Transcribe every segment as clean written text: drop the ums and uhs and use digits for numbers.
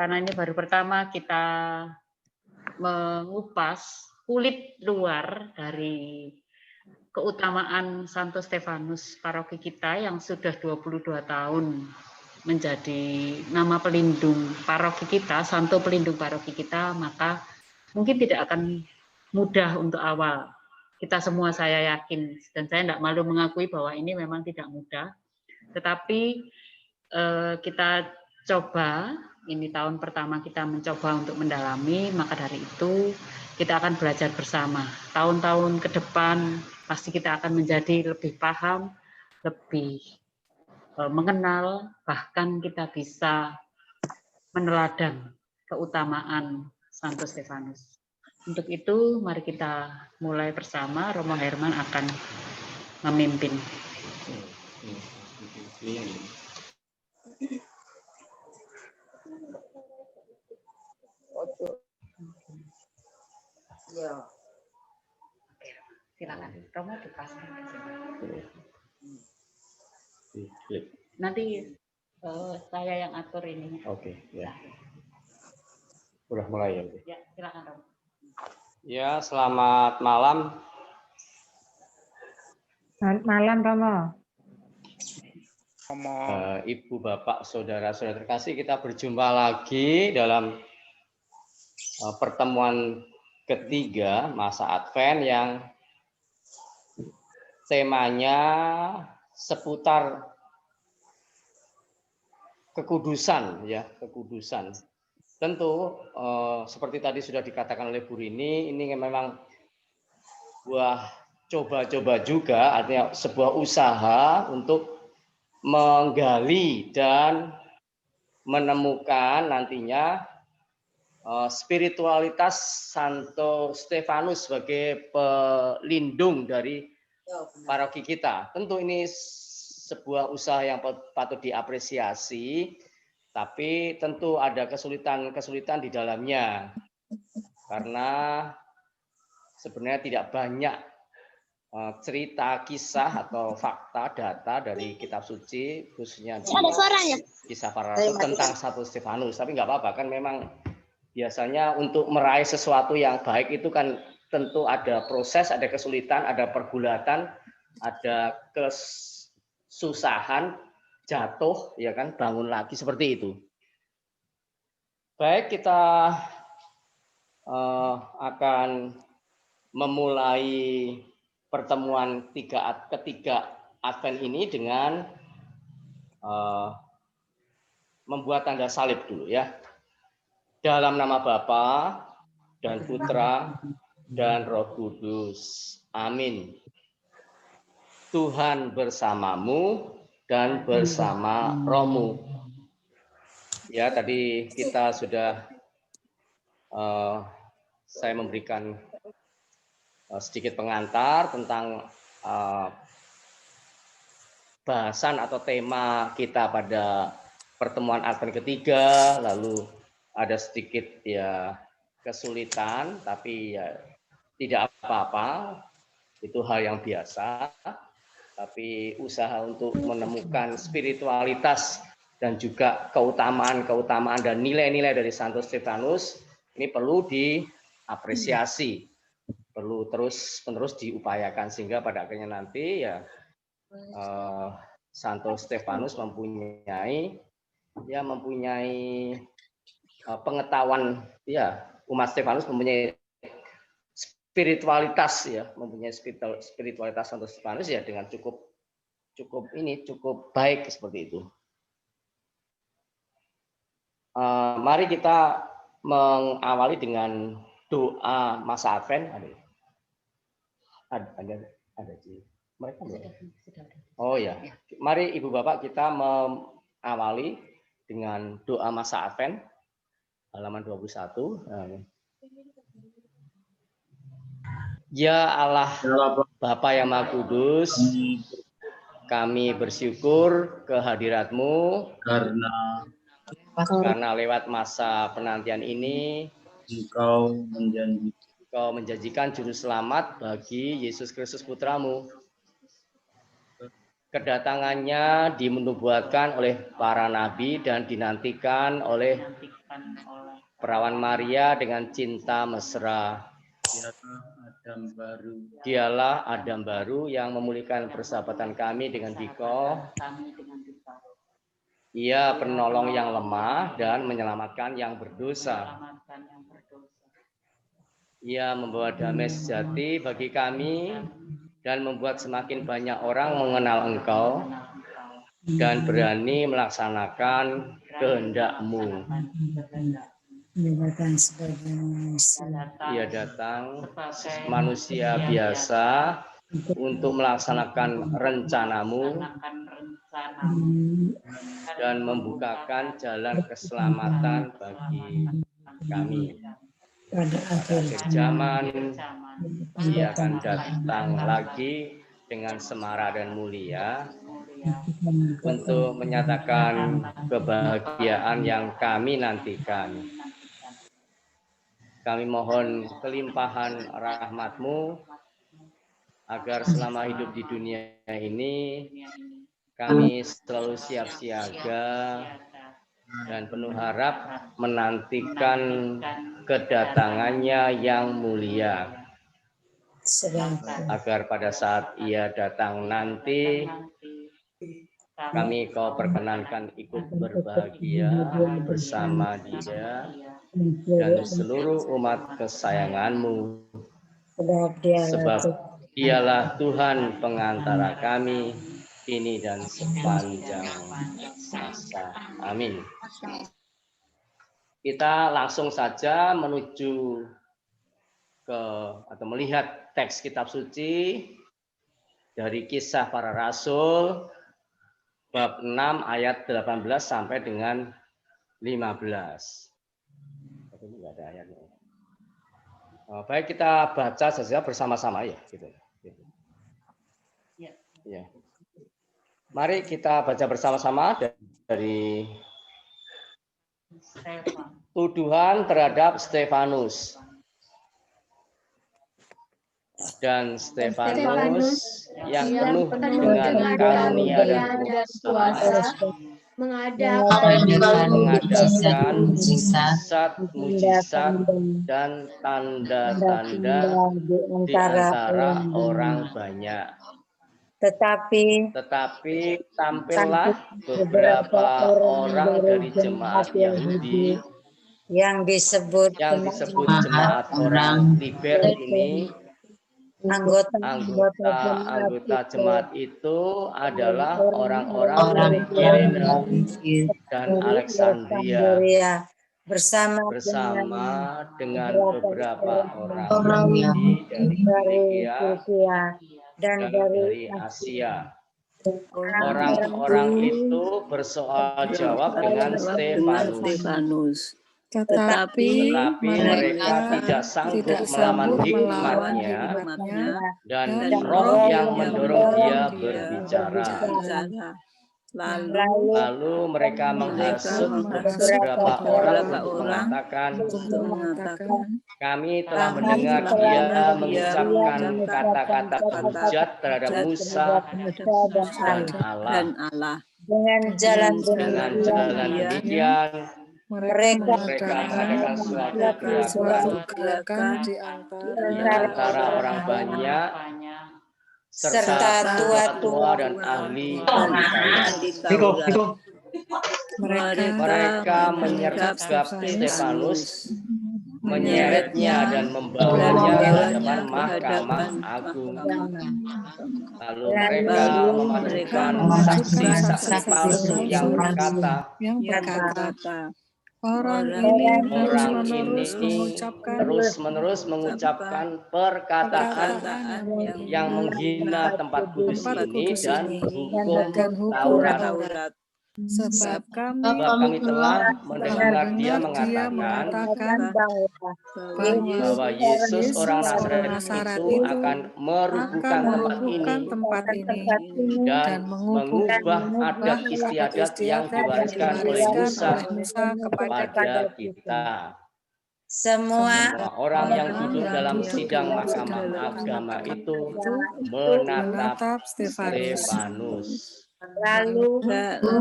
karena ini baru pertama kita mengupas kulit luar dari keutamaan Santo Stefanus paroki kita yang sudah 22 tahun menjadi nama pelindung paroki kita, Santo pelindung paroki kita, maka mungkin tidak akan mudah untuk awal. Kita semua saya yakin, dan saya tidak malu mengakui bahwa ini memang tidak mudah. Tetapi kita coba, ini tahun pertama kita mencoba untuk mendalami, maka dari itu kita akan belajar bersama. Tahun-tahun ke depan pasti kita akan menjadi lebih paham, lebih mengenal, bahkan kita bisa meneladang keutamaan Santo Stefanus. Untuk itu, mari kita mulai bersama. Romo Herman akan memimpin. Ya. Oke, silakan. Romo dipasang. Nanti saya yang atur ini. Oke, ya. Udah mulai ya? Ya, silakan Romo. Ya, selamat malam. Selamat malam, Romo. Ibu, Bapak, Saudara-saudara terkasih, kita berjumpa lagi dalam pertemuan ketiga masa Advent yang temanya seputar kekudusan, ya, kekudusan. Tentu seperti tadi sudah dikatakan oleh Bu Rini, ini memang buah coba-coba juga, artinya sebuah usaha untuk menggali dan menemukan nantinya spiritualitas Santo Stefanus sebagai pelindung dari paroki kita. Tentu ini sebuah usaha yang patut diapresiasi, tapi tentu ada kesulitan-kesulitan di dalamnya. Karena sebenarnya tidak banyak cerita, kisah, atau fakta, data dari kitab suci, khususnya di kisah para rasul tentang Santo Stefanus. Tapi nggak apa-apa, kan memang biasanya untuk meraih sesuatu yang baik itu kan tentu ada proses, ada kesulitan, ada pergulatan, ada kesusahan, jatuh, ya kan, bangun lagi, seperti itu. Baik, kita akan memulai pertemuan ketiga Advent ini dengan membuat tanda salib dulu, ya. Dalam nama Bapa dan Putra dan Roh Kudus. Amin. Tuhan bersamamu dan bersama rohmu. Ya, tadi kita sudah saya memberikan sedikit pengantar tentang bahasan atau tema kita pada pertemuan Advent ketiga, lalu ada sedikit ya kesulitan, tapi ya tidak apa-apa, itu hal yang biasa. Tapi usaha untuk menemukan spiritualitas dan juga keutamaan dan nilai-nilai dari Santo Stefanus ini perlu diapresiasi, perlu terus-menerus diupayakan, sehingga pada akhirnya nanti ya Santo Stefanus mempunyai pengetahuan, ya, umat Stefanus mempunyai spiritualitas, ya, mempunyai spiritualitas Santo Stefanus ya dengan cukup baik seperti itu. Mari kita mengawali dengan doa masa Advent. Ada sih. Mereka sudah. Oh ya, mari Ibu Bapak kita mengawali dengan doa masa Advent halaman 21. Ya Allah Bapa yang Maha Kudus, kami bersyukur kehadirat-Mu karena lewat masa penantian ini Engkau menjanjikan juru selamat bagi Yesus Kristus Putra-Mu. Kedatangannya dinubuatkan oleh para nabi dan dinantikan oleh Perawan Maria dengan cinta mesra. Dialah Adam baru yang memulihkan persahabatan kami dengan Diko. Ia penolong yang lemah dan menyelamatkan yang berdosa. Ia membawa damai sejati bagi kami dan membuat semakin banyak orang mengenal Engkau dan berani melaksanakan kehendak-Mu. Ia datang manusia biasa untuk melaksanakan rencana-Mu dan membukakan jalan keselamatan bagi kami. Pada akhir zaman, Ia akan datang lagi dengan semara dan mulia untuk menyatakan kebahagiaan yang kami nantikan. Kami mohon kelimpahan rahmat-Mu agar selama hidup di dunia ini kami selalu siap siaga dan penuh harap menantikan kedatangannya yang mulia. Agar pada saat Ia datang nanti, kami Kau perkenankan ikut berbahagia bersama Dia dan seluruh umat kesayangan-Mu. Sebab Dialah Tuhan pengantara kami, kini dan sepanjang masa. Amin. Kita langsung saja menuju atau melihat teks kitab suci dari Kisah Para Rasul bab 6 ayat 18 sampai dengan 15. Ini enggak ada ayatnya. Baik, kita baca saja bersama-sama ya, gitu. Ya. Mari kita baca bersama-sama dari tuduhan terhadap Stefanus. Dan Stefanus yang penuh dengan karunia dan kuasa mengadakan mujizat dan tanda-tanda di antara orang banyak. Tetapi tampillah beberapa orang dari jemaat Yahudi yang disebut jemaat orang Liber ini. Anggota jemaat itu adalah orang-orang dari Kirene dan Alexandria bersama dengan beberapa orang Yahudi dari Turkiya dan dari Asia. Orang-orang itu bersoal jawab dengan Stefanus. Tetapi mereka tidak sanggup melawan hikmatnya dan roh yang mendorong dia berbicara. Lalu mereka menghasut beberapa orang untuk mengatakan, kami telah mendengar dia mengucapkan kata-kata hujat terhadap Musa dan Allah. Dengan jalan demikian, mereka mengadakan suatu gerakan di antara orang banyak serta tua-tua dan ahli Taurat. Mereka menyergap Stefanus, menyeretnya dan membawanya ke hadapan Mahkamah Agung. Lalu mereka memadukan saksi-saksi palsu yang berkata, orang ini terus-menerus mengucapkan perkataan yang menghina tempat kudus ini dan hukum Taurat. Sebab kami telah mendengar dia mengatakan bahwa Yesus orang Nazaret itu akan merubuhkan tempat ini dan mengubah adat istiadat yang diwariskan oleh Musa kepada kita. Semua orang yang duduk dalam sidang mahkamah agama itu menatap Stefanus. Lalu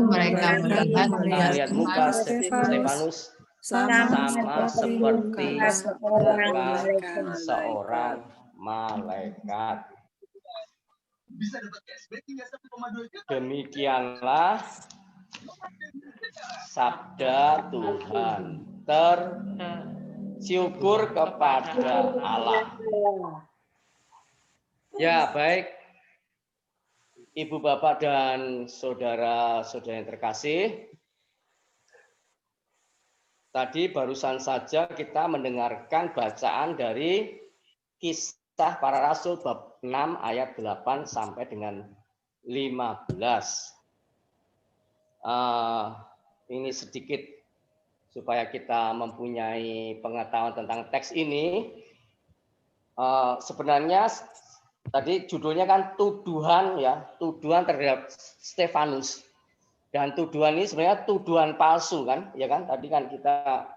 mereka melihat muka Stefanus sama seperti muka seorang malaikat. Demikianlah sabda Tuhan. Tersyukur kepada Allah. Ya, baik Ibu, Bapak, dan saudara-saudara yang terkasih. Tadi barusan saja kita mendengarkan bacaan dari Kisah Para Rasul bab 6 ayat 8 sampai dengan 15. Ini sedikit supaya kita mempunyai pengetahuan tentang teks ini. Sebenarnya tadi judulnya kan tuduhan, ya, tuduhan terhadap Stefanus. Dan tuduhan ini sebenarnya tuduhan palsu, kan, ya kan? Tadi kan kita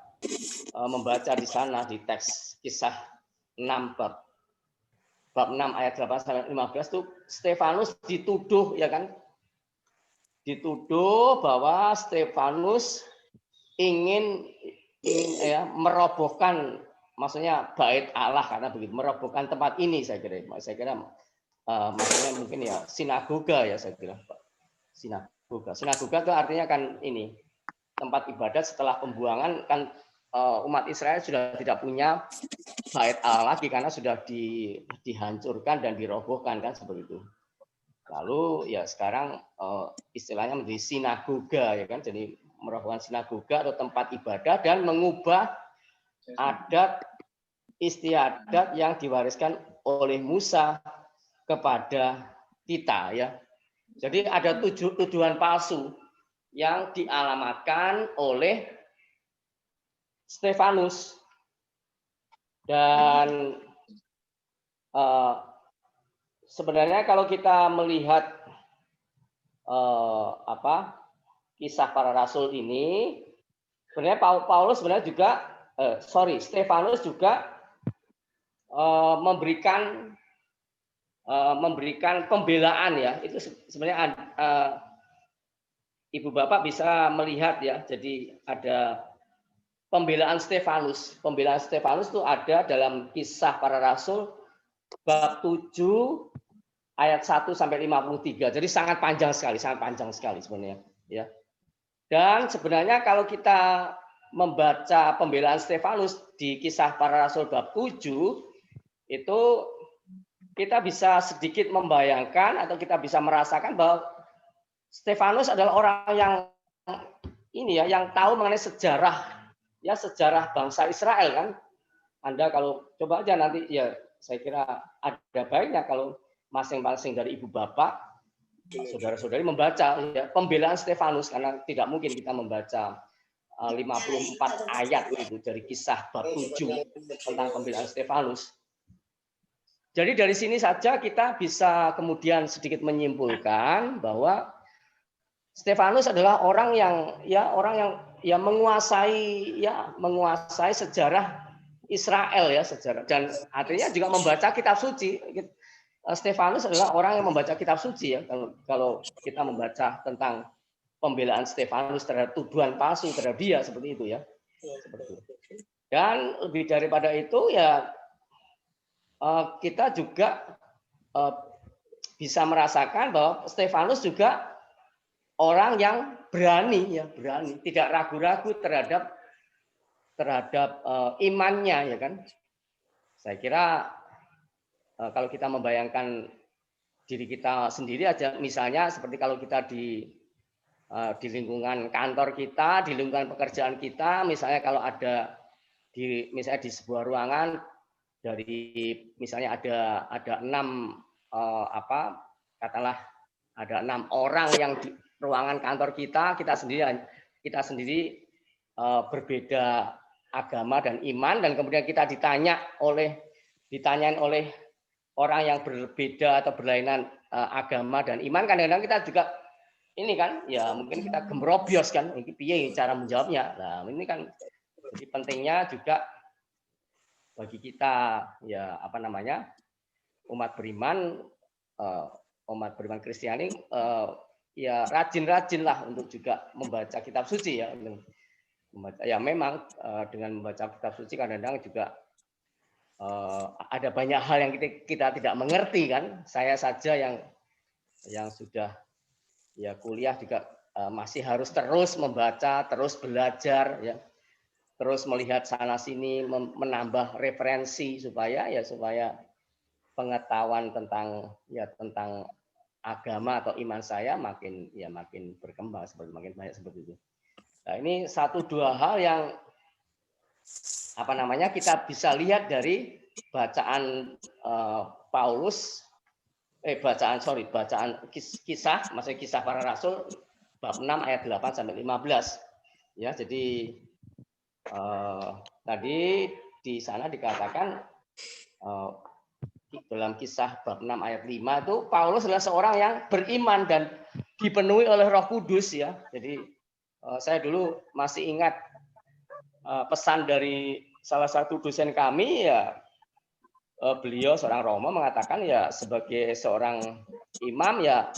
membaca di sana di teks Kisah 6 bab 6 ayat 8 sampai 15 itu Stefanus dituduh, ya kan? Dituduh bahwa Stefanus ingin ya merobohkan, maksudnya bait Allah, karena begitu merobohkan tempat ini. Saya kira maksudnya mungkin ya sinagoga, ya saya kira sinagoga itu artinya kan ini tempat ibadat. Setelah pembuangan kan umat Israel sudah tidak punya bait Allah lagi karena sudah dihancurkan dan dirobohkan, kan seperti itu. Lalu ya sekarang istilahnya menjadi sinagoga, ya kan, jadi merobohkan sinagoga atau tempat ibadah dan mengubah adat istiadat yang diwariskan oleh Musa kepada kita, ya. Jadi ada tuduhan palsu yang dialamatkan oleh Stefanus. Dan sebenarnya kalau kita melihat Kisah Para Rasul ini, sebenarnya Paulus sebenarnya juga Stefanus juga memberikan pembelaan, ya. Itu sebenarnya Ibu Bapak bisa melihat, ya. Jadi ada pembelaan Stefanus. Pembelaan Stefanus itu ada dalam Kisah Para Rasul bab 7 ayat 1 sampai 53. Jadi sangat panjang sekali sebenarnya, ya. Dan sebenarnya kalau kita membaca pembelaan Stefanus di Kisah Para Rasul bab 7 itu kita bisa sedikit membayangkan atau kita bisa merasakan bahwa Stefanus adalah orang yang ini, ya, yang tahu mengenai sejarah, ya, sejarah bangsa Israel, kan. Anda kalau coba aja nanti, ya, saya kira ada baiknya kalau masing-masing dari Ibu Bapak, saudara-saudari membaca, ya, pembelaan Stefanus, karena tidak mungkin kita membaca 54 ayat itu dari Kisah bab 7 tentang pembelaan Stefanus. Jadi dari sini saja kita bisa kemudian sedikit menyimpulkan bahwa Stefanus adalah orang yang menguasai sejarah Israel, ya, sejarah, dan artinya juga membaca kitab suci. Stefanus adalah orang yang membaca kitab suci, ya. Kalau kita membaca tentang pembelaan Stefanus terhadap tuduhan palsu terhadap dia, seperti itu, ya. Seperti itu. Dan lebih daripada itu, ya, kita juga bisa merasakan bahwa Stefanus juga orang yang berani, ya, berani, tidak ragu-ragu terhadap imannya, ya kan. Saya kira kalau kita membayangkan diri kita sendiri aja, misalnya seperti kalau kita di lingkungan kantor kita, di lingkungan pekerjaan kita, misalnya kalau ada misalnya di sebuah ruangan misalnya ada 6 katakanlah ada 6 orang yang di ruangan kantor kita sendiri berbeda agama dan iman, dan kemudian kita ditanyain oleh orang yang berbeda atau berlainan agama dan iman, kadang-kadang kita juga ini kan, ya, mungkin kita gembrobios, kan, ini piye cara menjawabnya. Nah, ini kan jadi pentingnya juga bagi kita, ya, umat beriman Kristiani, ya, rajin-rajinlah untuk juga membaca kitab suci, ya. Ya memang dengan membaca kitab suci kadang-kadang juga ada banyak hal yang kita tidak mengerti kan. Saya saja yang sudah ya kuliah juga masih harus terus membaca, terus belajar, ya, terus melihat sana sini, menambah referensi supaya pengetahuan tentang agama atau iman saya makin berkembang, makin banyak seperti itu. Nah, ini satu dua hal yang kita bisa lihat dari bacaan bacaan kisah, maksudnya kisah para rasul bab 6 ayat 8 sampai 15. Ya, jadi tadi di sana dikatakan dalam kisah bab 6 ayat 5 itu Paulus adalah seorang yang beriman dan dipenuhi oleh Roh Kudus, ya. Jadi saya dulu masih ingat pesan dari salah satu dosen kami, ya, beliau seorang Romo mengatakan ya sebagai seorang imam ya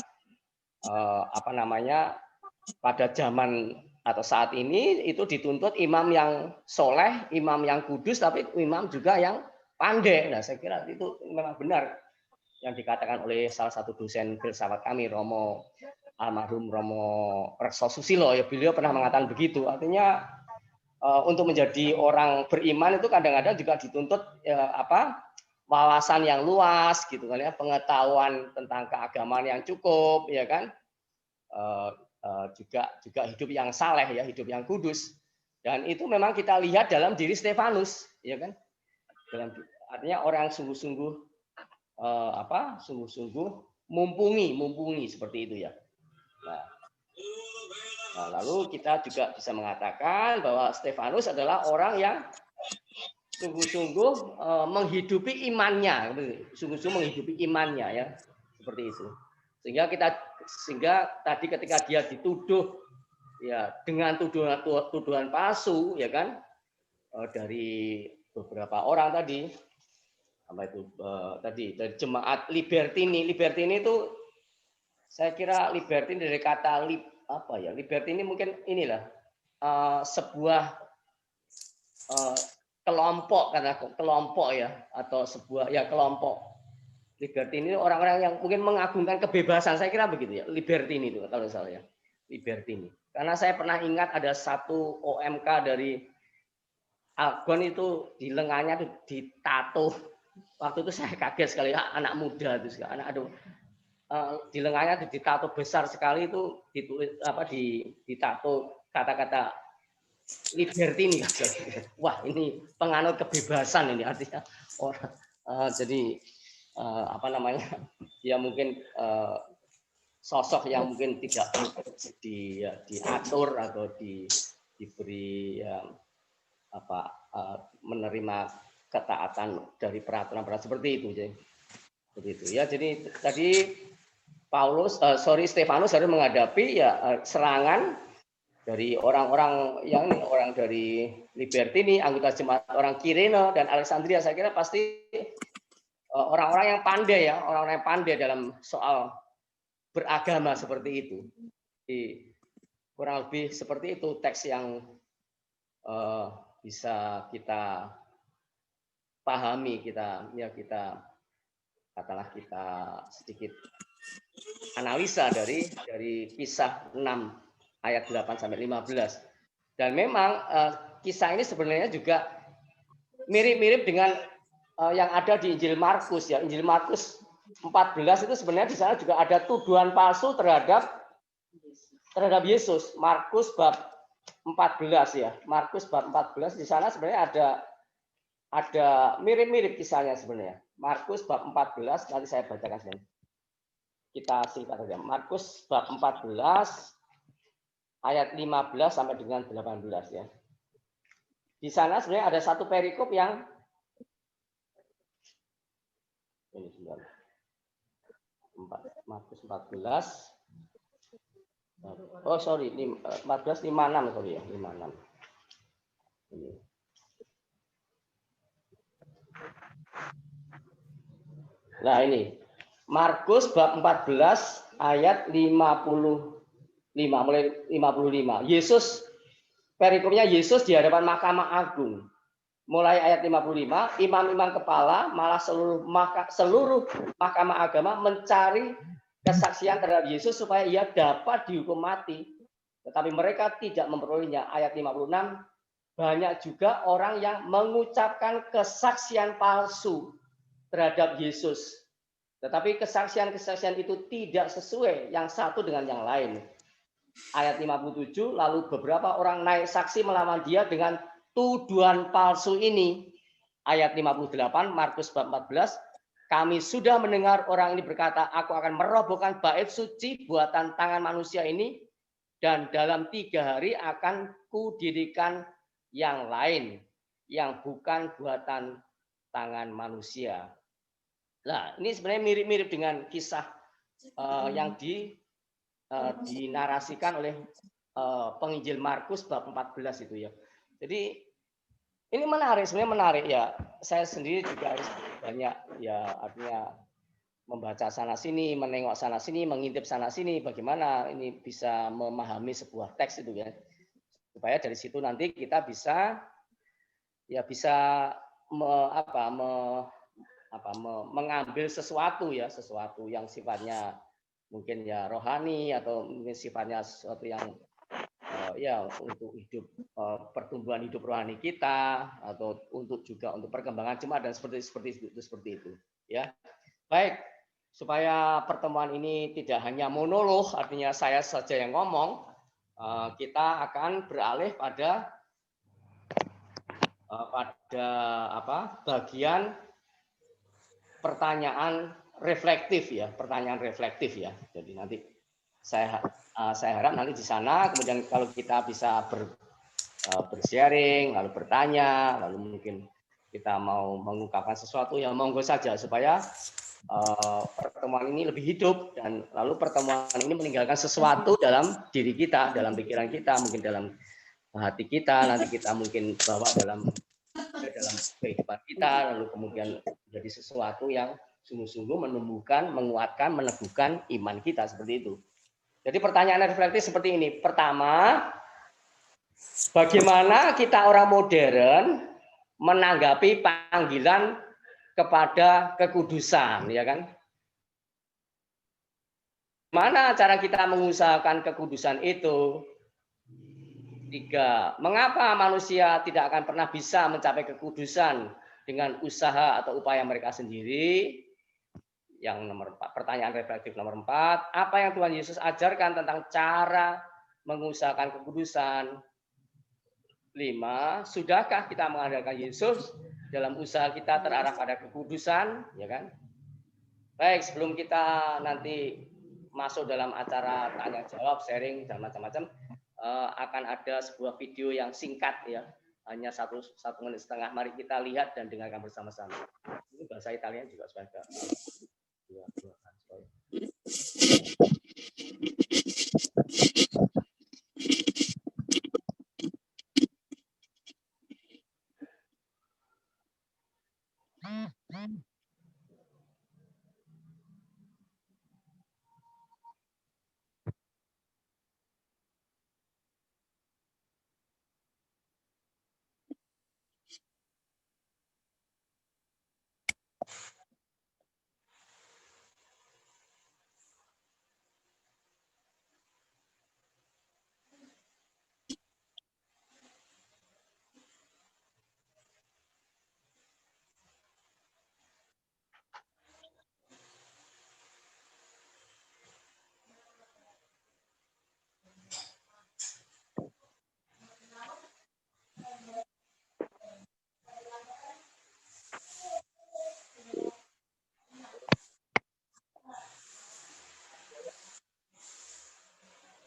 pada zaman atau saat ini itu dituntut imam yang soleh, imam yang kudus, tapi imam juga yang pandai. Nah, saya kira itu memang benar yang dikatakan oleh salah satu dosen filsafat kami, almarhum Romo Rekso Susilo. Ya, beliau pernah mengatakan begitu. Artinya untuk menjadi orang beriman itu kadang-kadang juga dituntut wawasan yang luas, gitu kan ya, pengetahuan tentang keagamaan yang cukup, ya kan, juga hidup yang saleh, ya, hidup yang kudus. Dan itu memang kita lihat dalam diri Stefanus, ya kan. Artinya orang sungguh-sungguh mumpuni seperti itu, ya. Nah, lalu kita juga bisa mengatakan bahwa Stefanus adalah orang yang sungguh-sungguh menghidupi imannya, ya, seperti itu. Sehingga tadi ketika dia dituduh, ya, dengan tuduhan palsu, ya kan, dari beberapa orang tadi, dari jemaat Libertini itu, saya kira Libertini dari kata Libertini mungkin inilah sebuah kelompok, ya, atau sebuah kelompok. Libertini ini orang-orang yang mungkin mengagungkan kebebasan, saya kira begitu, ya, Libertini itu kalau salah, ya, Libertini. Karena saya pernah ingat ada satu OMK dari Algon itu di lengannya itu ditato. Waktu itu saya kaget sekali, anak muda itu, di lengannya itu ditato besar sekali, itu ditulis ditato kata-kata Libertini. Wah, ini penganut kebebasan ini, artinya orang jadi dia mungkin sosok yang mungkin tidak diatur atau diberi menerima ketaatan dari peraturan seperti itu, ya. Jadi tadi Stefanus harus menghadapi serangan dari orang dari Libertini, anggota jemaat orang Kirene dan Alexandria. Saya kira pasti orang-orang yang pandai, ya, orang-orang yang pandai dalam soal beragama seperti itu. Jadi, kurang lebih seperti itu teks yang bisa kita pahami, kita sedikit analisa dari kisah 6 ayat 8 sampai 15. Dan memang kisah ini sebenarnya juga mirip-mirip dengan yang ada di Injil Markus, ya. Injil Markus 14 itu sebenarnya di sana juga ada tuduhan palsu terhadap Yesus. Markus bab 14, ya. Markus bab 14 di sana sebenarnya ada mirip-mirip kisahnya sebenarnya. Markus bab 14, nanti saya bacakan sebenarnya. Kita singkat saja. Markus bab 14 ayat 15 sampai dengan 18, ya. Di sana sebenarnya ada satu perikop yang ini sebentar. Markus 14. Oh, sorry, 14 56, sorry, ya, 56. Ini. Nah, ini Markus bab 14 ayat 55, mulai 55. perikopnya Yesus di hadapan Mahkamah Agung. Mulai ayat 55, imam-imam kepala malah seluruh mahkamah agama mencari kesaksian terhadap Yesus supaya ia dapat dihukum mati. Tetapi mereka tidak memperolehnya. Ayat 56, banyak juga orang yang mengucapkan kesaksian palsu terhadap Yesus. Tetapi kesaksian-kesaksian itu tidak sesuai yang satu dengan yang lain. Ayat 57, lalu beberapa orang naik saksi melawan dia dengan tuduhan palsu ini. Ayat 58, Markus bab 14, kami sudah mendengar orang ini berkata, aku akan merobohkan bait suci buatan tangan manusia ini, dan dalam 3 hari akan kudirikan yang lain, yang bukan buatan tangan manusia. Nah, ini sebenarnya mirip-mirip dengan kisah yang dinarasikan oleh penginjil Markus bab 14 itu ya. Jadi ini menarik, sebenarnya menarik ya. Saya sendiri juga banyak ya, artinya membaca sana sini, menengok sana sini, mengintip sana sini, bagaimana ini bisa memahami sebuah teks itu ya. Supaya dari situ nanti kita bisa mengambil sesuatu ya, sesuatu yang sifatnya mungkin ya rohani atau mungkin sifatnya sesuatu yang ya untuk hidup pertumbuhan hidup rohani kita atau juga untuk perkembangan jemaat dan seperti itu ya. Baik, supaya pertemuan ini tidak hanya monolog, artinya saya saja yang ngomong, kita akan beralih pada bagian pertanyaan reflektif ya, Jadi nanti saya harap nanti di sana, kemudian kalau kita bisa bersharing, lalu bertanya, lalu mungkin kita mau mengungkapkan sesuatu yang monggo saja supaya pertemuan ini lebih hidup dan lalu pertemuan ini meninggalkan sesuatu dalam diri kita, dalam pikiran kita, mungkin dalam hati kita, nanti kita mungkin bawa dalam kehidupan kita, lalu kemudian menjadi sesuatu yang sungguh-sungguh menumbuhkan, menguatkan, meneguhkan iman kita seperti itu. Jadi pertanyaan reflektif seperti ini. Pertama, bagaimana kita orang modern menanggapi panggilan kepada kekudusan, ya kan? Mana cara kita mengusahakan kekudusan itu? 3, mengapa manusia tidak akan pernah bisa mencapai kekudusan dengan usaha atau upaya mereka sendiri? Yang nomor 4, pertanyaan reflektif nomor 4, apa yang Tuhan Yesus ajarkan tentang cara mengusahakan kekudusan? 5, sudahkah kita mengandalkan Yesus dalam usaha kita terarah pada kekudusan, ya kan? Baik, sebelum kita nanti masuk dalam acara tanya jawab, sharing dan macam-macam, akan ada sebuah video yang singkat ya, hanya 1 menit setengah. Mari kita lihat dan dengarkan bersama-sama. Ini bahasa Italia juga supaya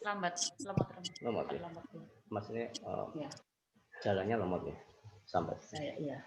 lambat. Ya. Maksudnya ya. Jalannya lemot ya, sampai. Iya.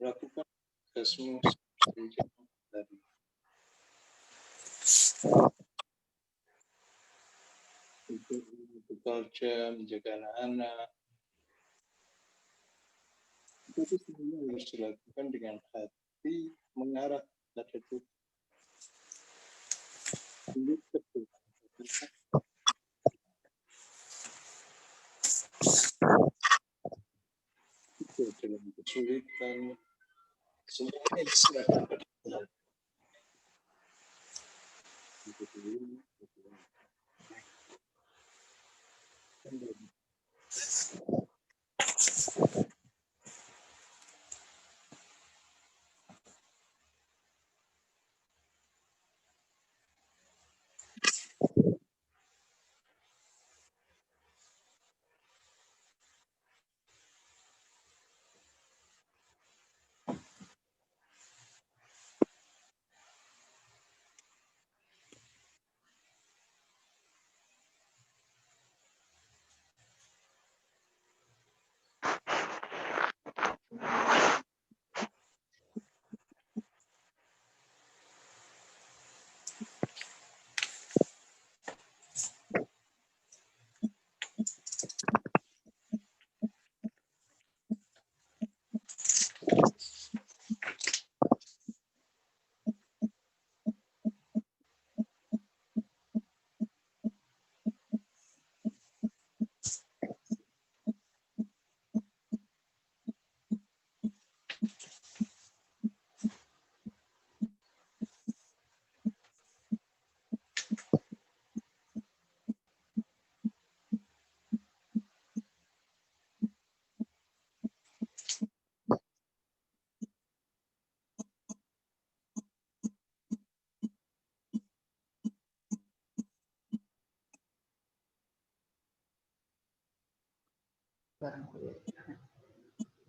Lakukan tugasmu dari untuk bekerja, menjaga anak-anak. Itu semuanya harus dilakukan dengan hati mengarah pada Tuhan. Itu dalam kesulitan, semuanya diserahkan pada Tuhan.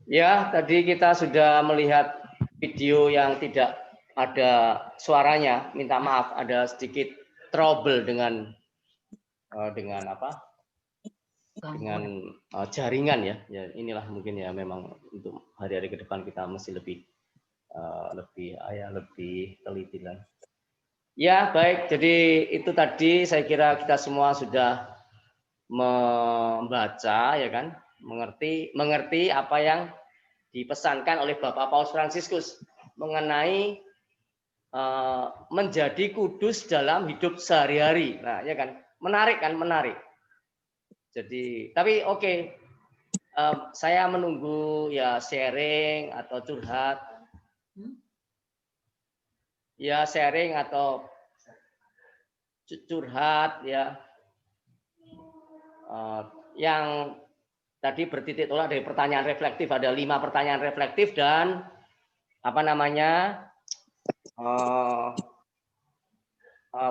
Ya, tadi kita sudah melihat video yang tidak ada suaranya. Minta maaf, ada sedikit trouble dengan apa? Dengan jaringan ya. Ya, inilah mungkin ya memang untuk hari-hari ke depan kita mesti lebih teliti lah. Ya, baik. Jadi itu tadi saya kira kita semua sudah membaca ya kan, mengerti apa yang dipesankan oleh Bapak Paus Fransiskus mengenai menjadi kudus dalam hidup sehari-hari. Nah, ya kan, menarik kan, menarik. Jadi, tapi oke, saya menunggu ya sharing atau curhat, ya sharing atau curhat ya, yang tadi bertitik tolak dari pertanyaan reflektif, ada 5 pertanyaan reflektif dan apa namanya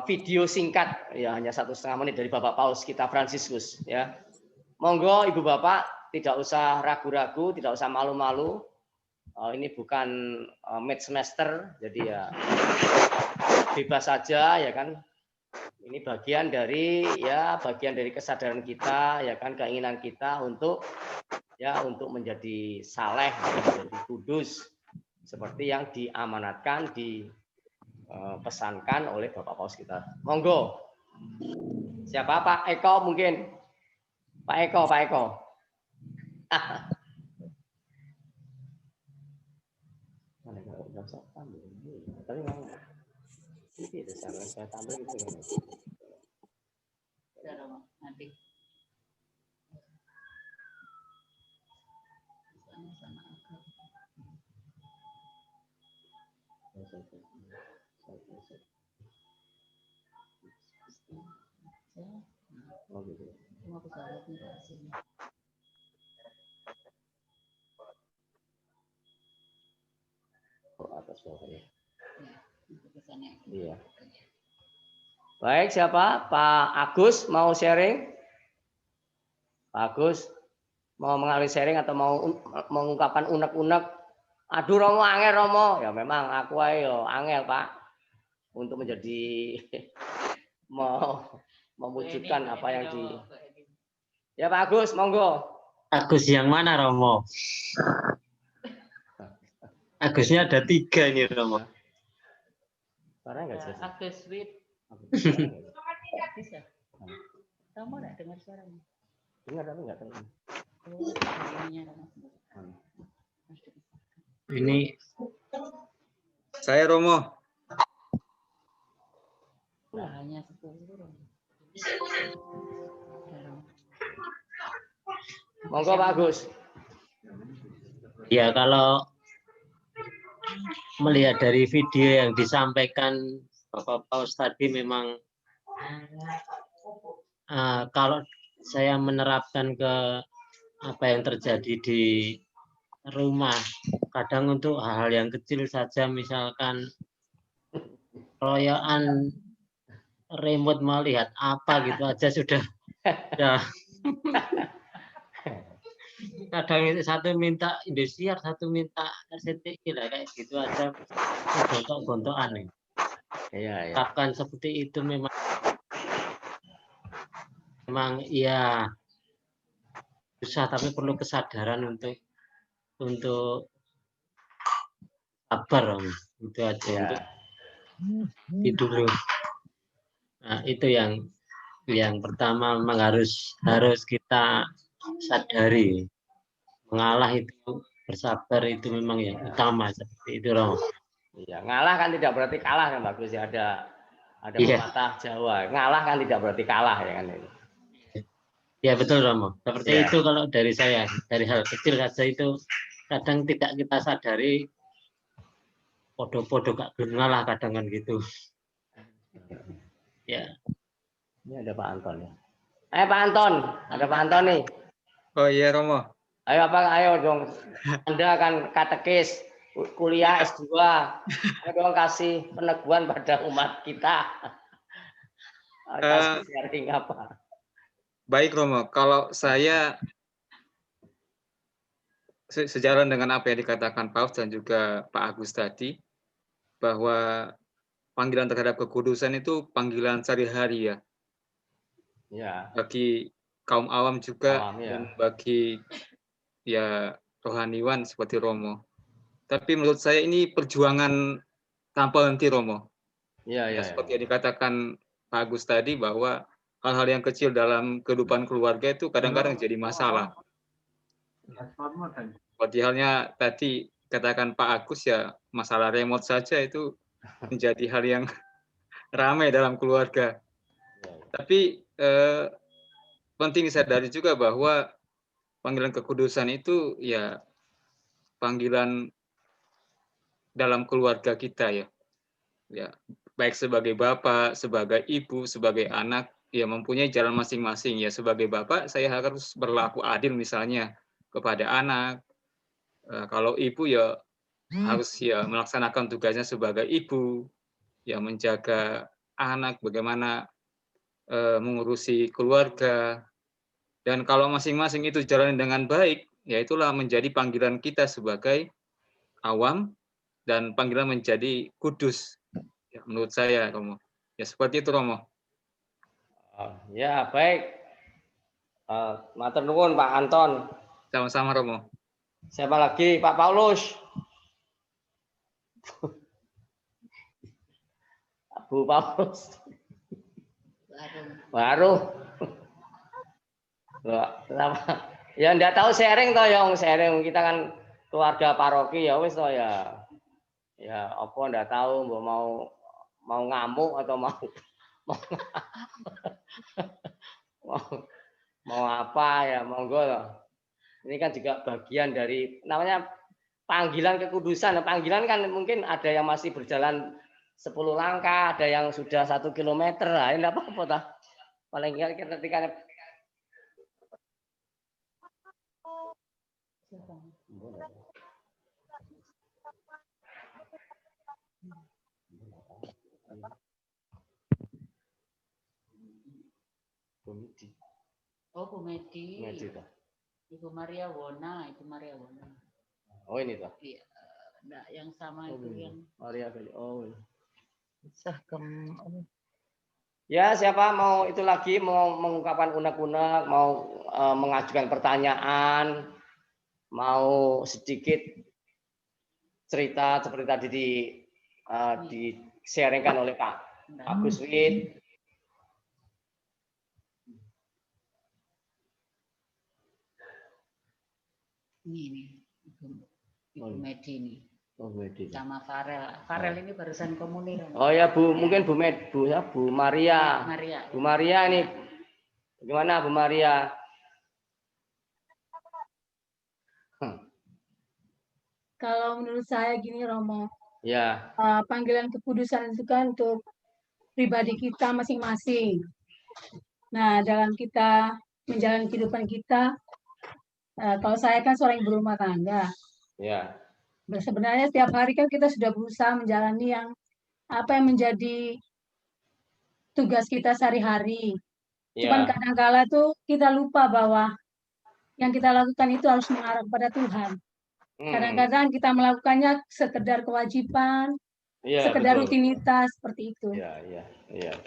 video singkat ya hanya 1,5 menit dari Bapak Paus kita Fransiskus ya. Monggo Ibu Bapak tidak usah ragu-ragu, tidak usah malu-malu. Ini bukan mid semester, jadi ya bebas saja ya kan. Ini bagian dari kesadaran kita ya kan, keinginan kita untuk menjadi saleh, menjadi kudus seperti yang diamanatkan, dipesankan oleh Bapak Paus kita. Monggo. Siapa? Pak Eko mungkin. Pak Eko. Itu saya tampil itu gimana? Ya, Romo, nanti. Sama agak. Oh gitu. Mau ke sana tinggal sini. Oh atas bawah ya. Ke sana. Iya. Baik, siapa? Pak Agus mau sharing? Pak Agus mau mengalih sharing atau mau mengungkapkan unek-unek? Aduh Romo, angel Romo. Ya memang aku ayo angel Pak untuk menjadi mau mewujudkan apa yang di. Ya Pak Agus, monggo. Agus yang mana Romo? Agusnya ada 3 ini Romo. Suara nggak jelas. Agus Wit. Bisa. Kamu nggak dengar suaranya? Dengar tapi nggak tahu. Ini saya Romo. Hanya 10. Monggo Pak Agus. Ya kalau melihat dari video yang disampaikan Bapak Paus tadi memang kalau saya menerapkan ke apa yang terjadi di rumah, kadang untuk hal-hal yang kecil saja, misalkan royokan remote melihat apa gitu aja sudah kadang itu satu minta Indosiar, satu minta RCTI lah, kayak gitu aja gontok-gontokan nih. Iya, ya. Katakan seperti itu memang ya susah, tapi perlu kesadaran untuk sabar Om. Itu aja Ya. untuk itu dulu. Nah, itu yang pertama memang harus kita sadari. Mengalah itu, bersabar itu memang yang utama, seperti itu Romo. Iya, ngalah kan tidak berarti kalah kan bagus ya, ada pepatah Jawa. Ngalah kan tidak berarti kalah ya kan ini. Ya betul Romo. Seperti Ya. itu kalau dari saya, dari hal kecil saja itu kadang tidak kita sadari, podo-podo gak belum ngalah kadang kan gitu. Ya. Ini ada Pak Anton ya. Pak Anton, ada Pak Anton nih. Oh iya Romo. Ayo dong. Anda kan katekis, kuliah S2. Ayo dong kasih peneguhan pada umat kita. Kasih sharing apa? Baik Romo, kalau saya sejalan dengan apa yang dikatakan Paus dan juga Pak Agus tadi, bahwa panggilan terhadap kekudusan itu panggilan sehari-hari ya. Ya. Bagi kaum awam juga ya. dan bagi ya rohaniwan seperti Romo. Tapi menurut saya ini perjuangan tanpa henti Romo. Ya, seperti yang dikatakan Pak Agus tadi, bahwa hal-hal yang kecil dalam kehidupan keluarga itu kadang-kadang jadi masalah. Seperti halnya tadi katakan Pak Agus ya, masalah remote saja itu menjadi hal yang ramai dalam keluarga. Tapi penting disadari juga bahwa panggilan kekudusan itu ya panggilan dalam keluarga kita ya. Ya, baik sebagai bapak, sebagai ibu, sebagai anak, ya mempunyai jalan masing-masing. Ya sebagai bapak saya harus berlaku adil misalnya kepada anak. Kalau ibu ya harus ya melaksanakan tugasnya sebagai ibu, ya menjaga anak, bagaimana mengurusi keluarga. Dan kalau masing-masing itu jalan dengan baik, ya itulah menjadi panggilan kita sebagai awam dan panggilan menjadi kudus. Ya, menurut saya Romo. Ya seperti itu Romo. Ya baik. Matur nuwun Pak Anton. Sama-sama Romo. Siapa lagi? Pak Paulus. Bu Paulus. Baru. Kenapa? Ya enggak tahu sharing toh yang sharing, kita kan keluarga paroki ya wis toh ya. Ya apa enggak tahu mau mau ngamuk atau mau mau, mau apa ya, monggo. Ini kan juga bagian dari namanya panggilan kekudusan. Panggilan kan mungkin ada yang masih berjalan 10 langkah, ada yang sudah 1 kilometer. Lah, ini apa-apa tah. Paling enggak ketika Oh, Bu Medi. Ibu Maria Wona, Ibu Maria Wona. Oh, ini toh. Iya, enggak yang sama itu yang Maria kali. Oh. Sahkem. Ya, siapa mau itu lagi mau mengungkapkan unek-unek, mau mengajukan pertanyaan, mau sedikit cerita seperti tadi di sharingkan oleh Pak Agus Wid. Ini Ibu Medi ini. Oh, Medi. Sama Farel. Farel ini barusan komuni. Oh ya, Bu, mungkin Bu Maria. Maria. Bu Maria ini bagaimana Bu Maria? Kalau menurut saya gini Romo, Ya. panggilan kekudusan itu kan untuk pribadi kita masing-masing. Nah, dalam kita menjalani kehidupan kita, kalau saya kan seorang ibu rumah tangga. Ya. Sebenarnya setiap hari kan kita sudah berusaha menjalani apa yang menjadi tugas kita sehari-hari. Cuman kadang-kala tuh kita lupa bahwa yang kita lakukan itu harus mengarah kepada Tuhan. Kadang-kadang kita melakukannya sekedar kewajiban, sekedar betul. Rutinitas seperti itu. Iya.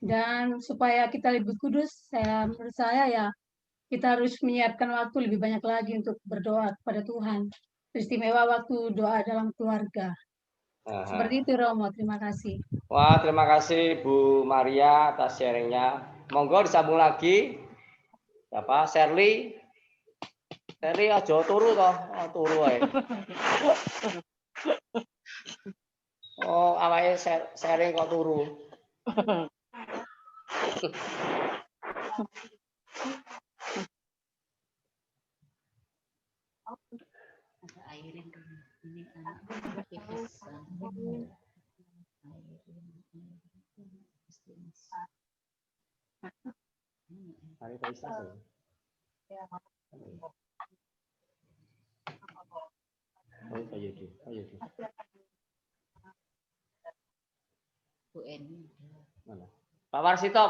Dan supaya kita lebih kudus, menurut saya ya kita harus menyiapkan waktu lebih banyak lagi untuk berdoa kepada Tuhan. Istimewa waktu doa dalam keluarga. Seperti itu Romo, terima kasih. Wah, terima kasih Bu Maria atas sharingnya. Monggo disambung lagi. Siapa? Sherly. Sherly aja turu toh. Oh, turu ae. Oh, awake sharing kok turu. Ada airin ini anak pipisan. Hari Kaisar. Oh, ayo di. Bu Eni. Mana? Pak Warsito.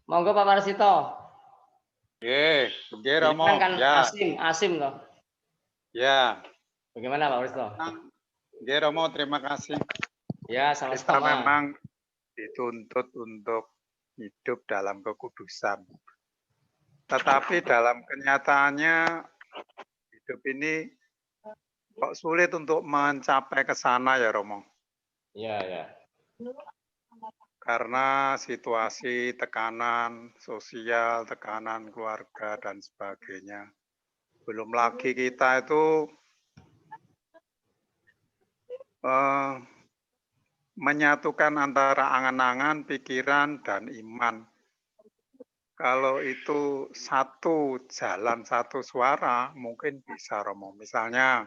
Monggo Pak Warsito. Nggih Romo. Kan ya. Asim toh. Ya. Bagaimana Pak Warsito? Nggih Romo, terima kasih. Ya, sama-sama. Kita memang dituntut untuk hidup dalam kekudusan. Tetapi dalam kenyataannya hidup ini kok sulit untuk mencapai ke sana ya Romo. Ya. Karena situasi tekanan sosial, tekanan keluarga dan sebagainya. Belum lagi kita itu menyatukan antara angan-angan, pikiran, dan iman. Kalau itu satu jalan, satu suara, mungkin bisa Romo. Misalnya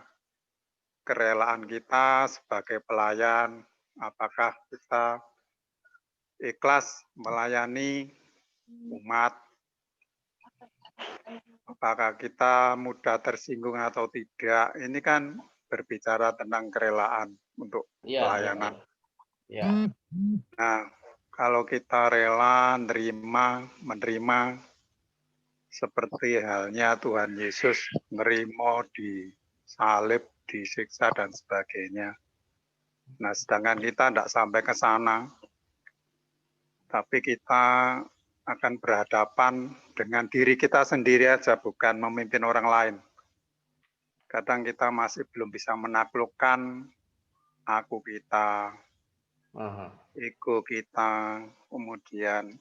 kerelaan kita sebagai pelayan, apakah kita ikhlas melayani umat, apakah kita mudah tersinggung atau tidak, ini kan berbicara tentang kerelaan untuk pelayanan. Ya. Nah, kalau kita rela menerima seperti halnya Tuhan Yesus menerima disalib, disiksa dan sebagainya. Nah, sedangkan kita tidak sampai ke sana, tapi kita akan berhadapan dengan diri kita sendiri aja, bukan memimpin orang lain. Kadang kita masih belum bisa menaklukkan aku kita, ego kita, kemudian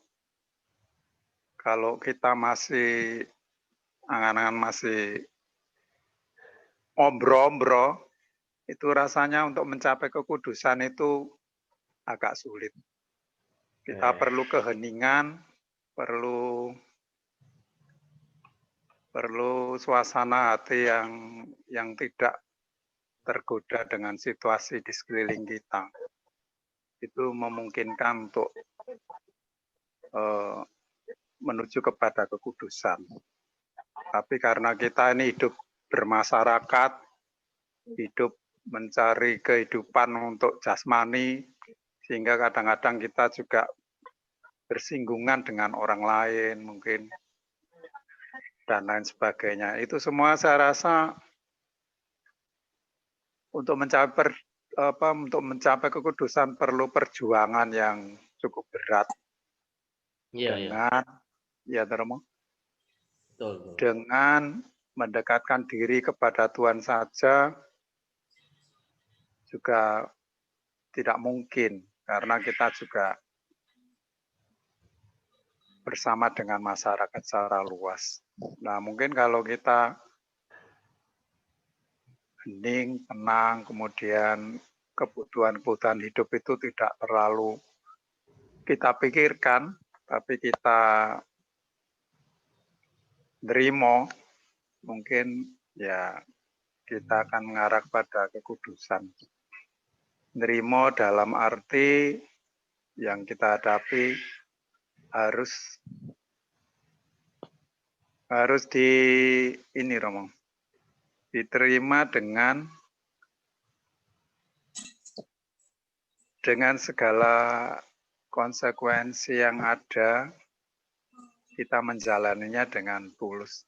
kalau kita masih angan-angan masih ombro-ombro, itu rasanya untuk mencapai kekudusan itu agak sulit. Kita perlu keheningan, perlu suasana hati yang tidak tergoda dengan situasi di sekeliling kita. Itu memungkinkan untuk menuju kepada kekudusan. Tapi karena kita ini hidup bermasyarakat, hidup mencari kehidupan untuk jasmani, sehingga kadang-kadang kita juga bersinggungan dengan orang lain mungkin, dan lain sebagainya. Itu semua saya rasa untuk mencapai kekudusan perlu perjuangan yang cukup berat. Dengan mendekatkan diri kepada Tuhan saja juga tidak mungkin, karena kita juga bersama dengan masyarakat secara luas. Nah, mungkin kalau kita hening, tenang, kemudian kebutuhan-kebutuhan hidup itu tidak terlalu kita pikirkan, tapi kita nerimo, mungkin ya kita akan mengarah pada kekudusan. Nerimo dalam arti yang kita hadapi harus diterima dengan segala konsekuensi yang ada, kita menjalaninya dengan tulus.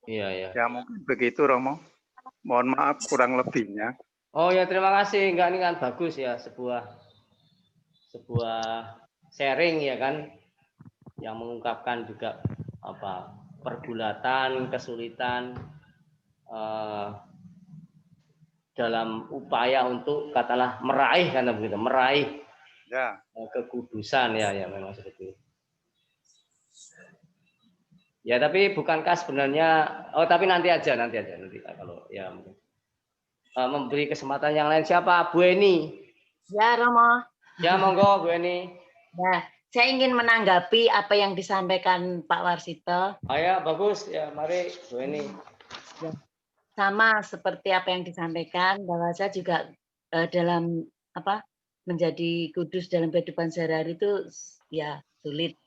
Iya. Ya mungkin begitu, Romo. Mohon maaf kurang lebihnya. Oh ya, terima kasih. Enggak, ini kan bagus ya, sebuah sharing ya kan, yang mengungkapkan juga pergulatan, kesulitan dalam upaya untuk katakanlah meraih kekudusan ya memang seperti itu. Ya, tapi bukankah sebenarnya tapi nanti aja kalau ya mungkin. Memberi kesempatan yang lain, siapa? Bu Eni. Ya, Romo. Ya, monggo Bu Eni. Ya, saya ingin menanggapi apa yang disampaikan Pak Warsito. Ya, bagus. Ya, mari Bu Eni. Ya, sama seperti apa yang disampaikan, bahwa saya juga dalam menjadi kudus dalam kehidupan sehari-hari itu ya sulit.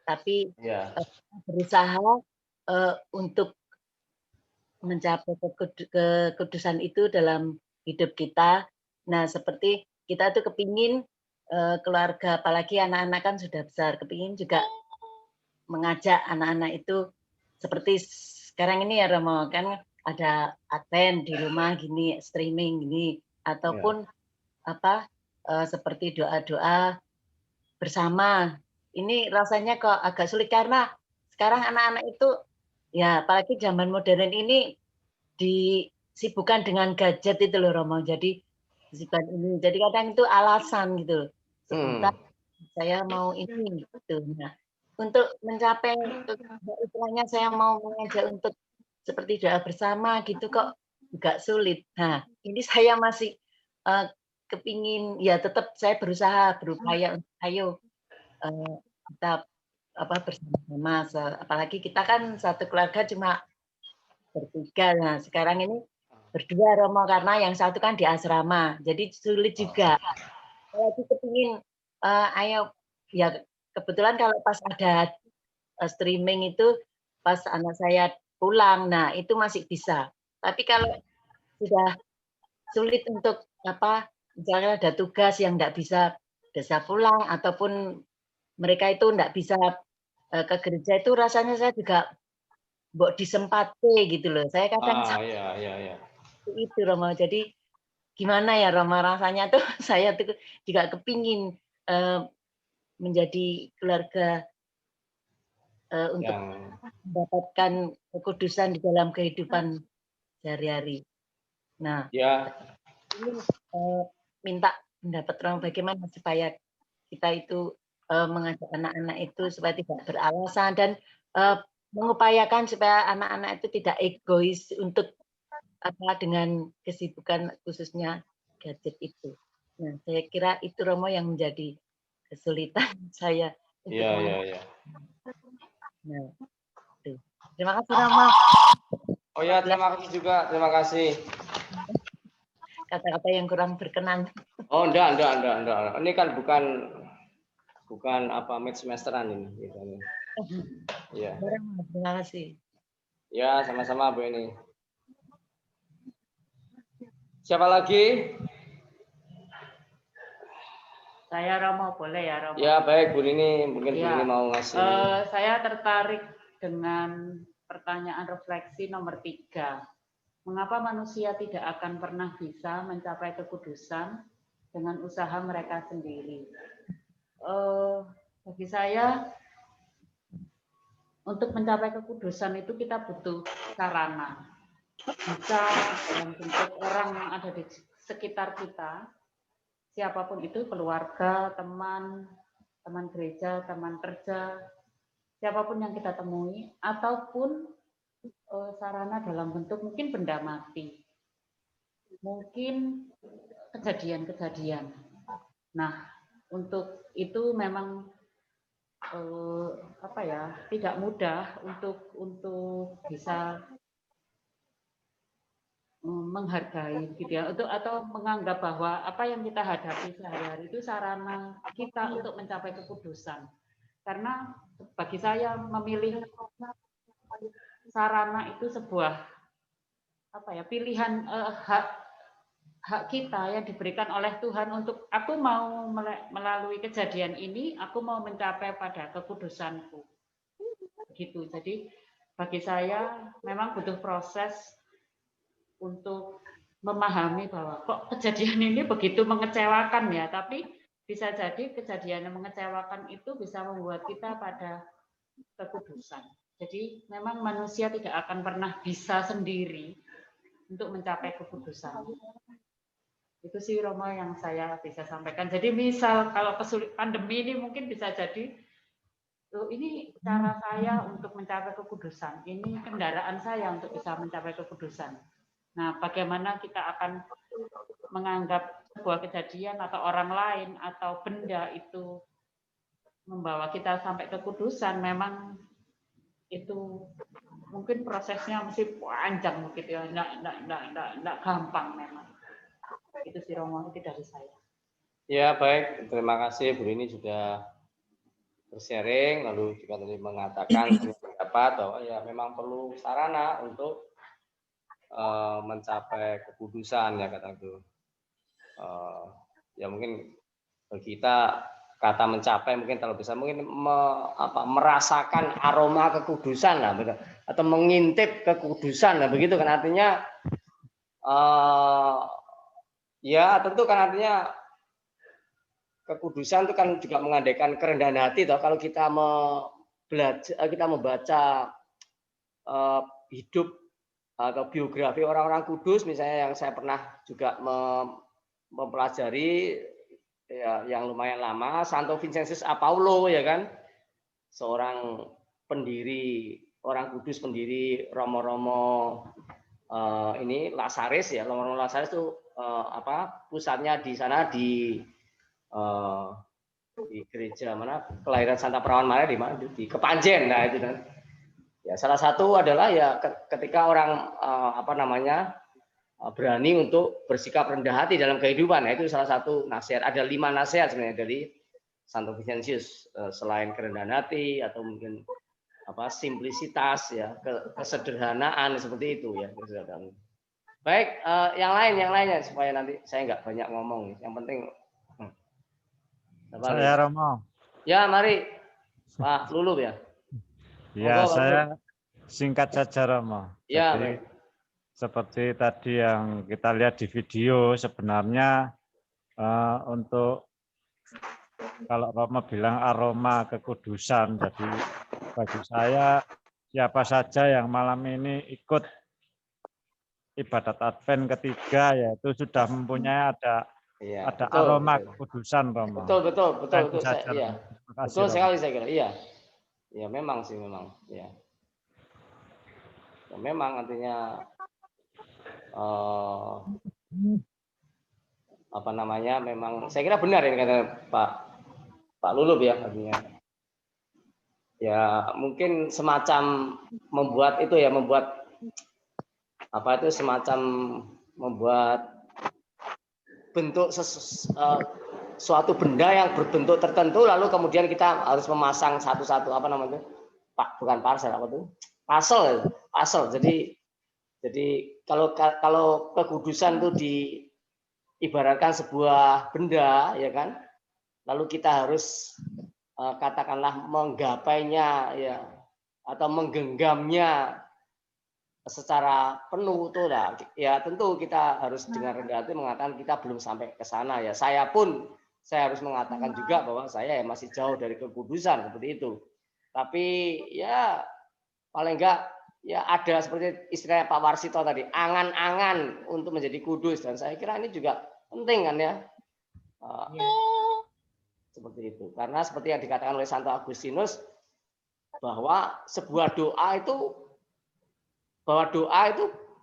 Tapi berusaha untuk mencapai kekudusan itu dalam hidup kita. Nah, seperti kita tuh kepingin keluarga, apalagi anak-anak kan sudah besar, kepingin juga mengajak anak-anak itu seperti sekarang ini ya Romo, kan ada advent di rumah gini, streaming gini, ataupun seperti doa-doa bersama. Ini rasanya kok agak sulit karena sekarang anak-anak itu ya, apalagi zaman modern ini disibukkan dengan gadget itu loh Romo. Jadi kadang itu alasan gitu. Sebentar saya mau ini gitu. Nah, untuk mencapai istilahnya saya mau mengajak untuk seperti doa bersama gitu kok agak sulit. Nah, ini saya masih kepingin ya tetap saya berupaya untuk ayo kita bersama-sama, apalagi kita kan satu keluarga cuma bertiga. Nah, sekarang ini berdua Romo, karena yang satu kan di asrama, jadi sulit juga. Saya kepingin ayo ya, kebetulan kalau pas ada streaming itu pas anak saya pulang, nah itu masih bisa. Tapi kalau sudah sulit untuk misalnya ada tugas yang tidak bisa pulang, ataupun mereka itu tidak bisa ke gereja, itu rasanya saya juga disempati gitu loh. Saya kadang itu Romo. Jadi gimana ya Romo, rasanya tuh saya tuh juga kepingin menjadi keluarga untuk mendapatkan kekudusan di dalam kehidupan sehari-hari. Nah, ini minta pendapat Romo bagaimana supaya kita itu mengajak anak-anak itu supaya tidak beralasan dan mengupayakan supaya anak-anak itu tidak egois untuk apa dengan kesibukan khususnya gadget itu. Nah, saya kira itu Romo yang menjadi kesulitan saya untuk Iya. Nah, itu. Terima kasih Romo. Oh ya, terima kasih juga. Terima kasih. Kata-kata yang kurang berkenan. Oh, enggak. Ini kan bukan apa mid semesteran ini gitu. Iya. Terima kasih. Ya, sama-sama Bu ini. Siapa lagi? Saya Romo, boleh ya Romo? Ya, baik Bu Rini, mungkin Bu Rini mau ngasih. Saya tertarik dengan pertanyaan refleksi nomor 3. Mengapa manusia tidak akan pernah bisa mencapai kekudusan dengan usaha mereka sendiri? Bagi saya, untuk mencapai kekudusan itu kita butuh sarana. Bisa dalam bentuk orang yang ada di sekitar kita, siapapun itu, keluarga, teman gereja, teman kerja, siapapun yang kita temui, ataupun sarana dalam bentuk mungkin benda mati, mungkin kejadian-kejadian. Nah, untuk itu memang tidak mudah untuk bisa menghargai gitu ya, atau menganggap bahwa apa yang kita hadapi sehari-hari itu sarana kita untuk mencapai kekudusan. Karena bagi saya memilih sarana itu sebuah pilihan, hak kita yang diberikan oleh Tuhan untuk aku mau melalui kejadian ini, aku mau mencapai pada kekudusanku. Begitu. Jadi bagi saya memang butuh proses untuk memahami bahwa kok kejadian ini begitu mengecewakan ya, tapi bisa jadi kejadian yang mengecewakan itu bisa membuat kita pada kekudusan. Jadi memang manusia tidak akan pernah bisa sendiri untuk mencapai kekudusan. Itu sih Romo yang saya bisa sampaikan. Jadi misal kalau pandemi ini mungkin bisa jadi ini cara saya untuk mencapai kekudusan, ini kendaraan saya untuk bisa mencapai kekudusan. Nah, bagaimana kita akan menganggap sebuah kejadian atau orang lain atau benda itu membawa kita sampai kekudusan, memang itu mungkin prosesnya mesti panjang begitu ya, enggak gampang memang. Itu sih Romo, itu dari saya. Ya, baik. Terima kasih Bu Rini sudah bersharing, lalu juga tadi mengatakan pendapat bahwa ya memang perlu sarana untuk mencapai kekudusan ya kata itu. Ya mungkin bagi kita kata mencapai mungkin kalau bisa mungkin merasakan aroma kekudusan lah, atau mengintip kekudusan lah, begitu kan artinya. Ya tentu kan artinya kekudusan itu kan juga mengandaikan kerendahan hati toh. Kalau kita membaca hidup atau biografi orang-orang kudus, misalnya yang saya pernah juga mempelajari ya, yang lumayan lama, Santo Vincentius Apaulo ya kan, seorang pendiri orang kudus, pendiri Romo-Romo ini Lasaris ya, Romo-Romo Lasaris itu pusatnya di sana di gereja mana kelahiran Santa Perawan Maria di mana di Kepanjen. Nah itu kan ya salah satu adalah ya ketika orang berani untuk bersikap rendah hati dalam kehidupan. Nah, itu salah satu nasihat. Ada 5 nasihat sebenarnya dari Santo Vincentius, selain kerendahan hati atau mungkin simplisitas ya, kesederhanaan seperti itu ya. Baik, yang lainnya supaya nanti saya nggak banyak ngomong. Yang penting saya Romo. Ya, mari Pak Lulu ya. Ya, saya singkat saja Romo. Ya, jadi seperti tadi yang kita lihat di video, sebenarnya untuk kalau Romo bilang aroma kekudusan, jadi bagi saya siapa saja yang malam ini ikut ibadat Advent ketiga, yaitu sudah mempunyai ada aroma kekudusan, Romo. Betul. Saja, betul sekali saya kira. Iya. Ya memang sih memang. Ya. Ya memang artinya apa namanya, memang saya kira benar ini kata Pak Lulub ya, artinya ya mungkin semacam membuat itu ya, membuat apa itu, semacam membuat bentuk suatu benda yang berbentuk tertentu, lalu kemudian kita harus memasang satu-satu apa namanya, bukan parcel, apa tuh, puzzle. Jadi kalau kekudusan itu diibaratkan sebuah benda, ya kan, lalu kita harus katakanlah menggapainya ya, atau menggenggamnya secara penuh tuh lah, ya tentu kita harus dengan rendah hati mengatakan kita belum sampai ke sana ya. Saya harus mengatakan juga bahwa saya ya masih jauh dari kekudusan seperti itu. Tapi ya paling enggak ya ada seperti istilahnya Pak Warsito tadi, angan-angan untuk menjadi kudus, dan saya kira ini juga penting kan ya. Seperti itu. Karena seperti yang dikatakan oleh Santo Agustinus bahwa sebuah doa itu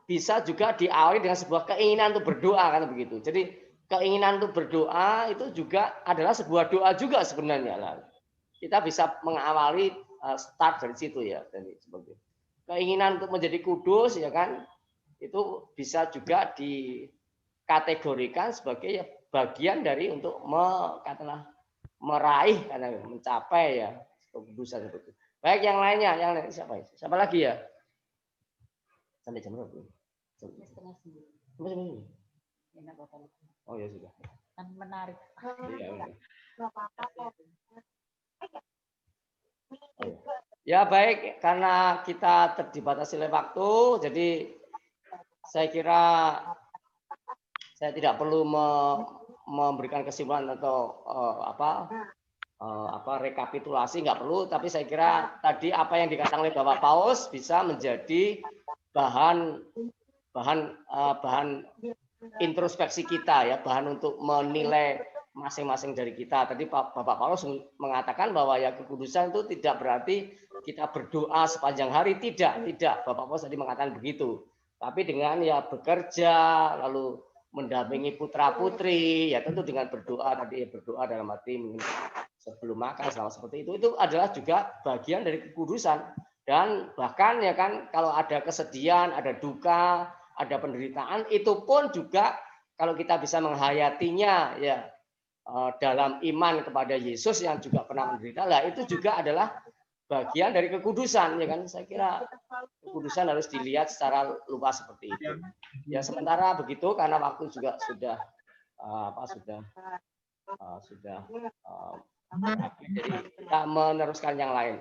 bisa juga diawali dengan sebuah keinginan untuk berdoa, kan begitu. Jadi keinginan untuk berdoa itu juga adalah sebuah doa juga sebenarnya lah. Kita bisa mengawali start dari situ ya, jadi seperti itu. Keinginan untuk menjadi kudus ya kan, itu bisa juga dikategorikan sebagai bagian dari untuk meraih karena mencapai ya kekudusan itu. Baik, yang lainnya, siapa lagi ya? Sampai jam berapa? Oh ya sudah. Kan menarik. Iya. Ya baik, karena kita dibatasi oleh waktu, jadi saya kira saya tidak perlu memberikan kesimpulan atau rekapitulasi, nggak perlu. Tapi saya kira tadi apa yang dikatakan oleh Bapak Paus bisa menjadi bahan introspeksi kita ya, bahan untuk menilai masing-masing dari kita. Tadi Bapak Paulus mengatakan bahwa ya kekudusan itu tidak berarti kita berdoa sepanjang hari, tidak. Bapak Paulus tadi mengatakan begitu. Tapi dengan ya bekerja, lalu mendampingi putra-putri, ya tentu dengan berdoa tadi, ya berdoa dalam arti sebelum makan, selama seperti itu adalah juga bagian dari kekudusan. Dan bahkan ya kan, kalau ada kesedihan, ada duka, ada penderitaan, itu pun juga kalau kita bisa menghayatinya ya dalam iman kepada Yesus yang juga pernah menderita, lah itu juga adalah bagian dari kekudusan ya kan. Saya kira kekudusan harus dilihat secara luas seperti itu. Ya sementara begitu, karena waktu juga sudah jadi kita meneruskan yang lain.